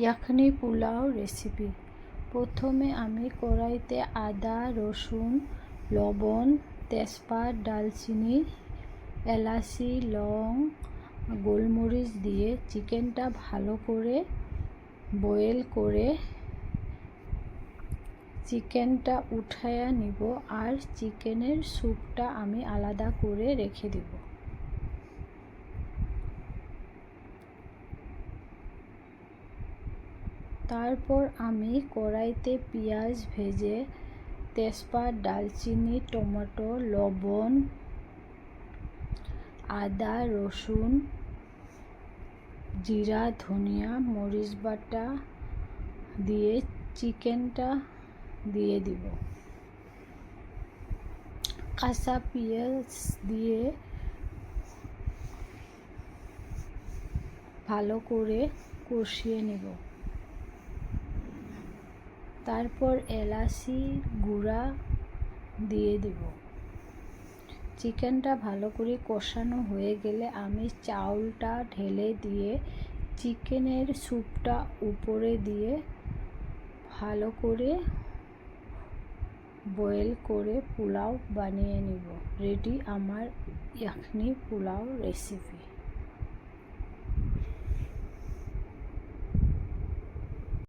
ইয়াখনি pulao recipe. প্রথমে আমি কড়াইতে আদা, রসুন, লবণ, তেজপাত, দালচিনি, এলাচি, লং, গোলমরিচ দিয়ে চিকেনটা ভালো করে বয়েল করে চিকেনটা উঠায়া নিব, আর চিকেনের স্যুপটা আমি আলাদা করে রেখে দেব। তারপর আমি কড়াইতে পেঁয়াজ ভেজে তেজপাত, দালচিনি, টমেটো, লবণ, আদা, রসুন, জিরা, ধনিয়া, মরিচ বাটা দিয়ে চিকেনটা দিয়ে দিব। কাঁচা পেঁয়াজ দিয়ে ভালো করে কষিয়ে নেব। তারপর এলাচি গুঁড়া দিয়ে দেব। চিকেনটা ভালো করে কষানো হয়ে গেলে আমি চাউলটা ঢেলে দিয়ে চিকেনের স্যুপটা উপরে দিয়ে ভালো করে বয়েল করে পোলাও বানিয়ে নেব। রেডি আমার ইয়াখনি পোলাও রেসিপি।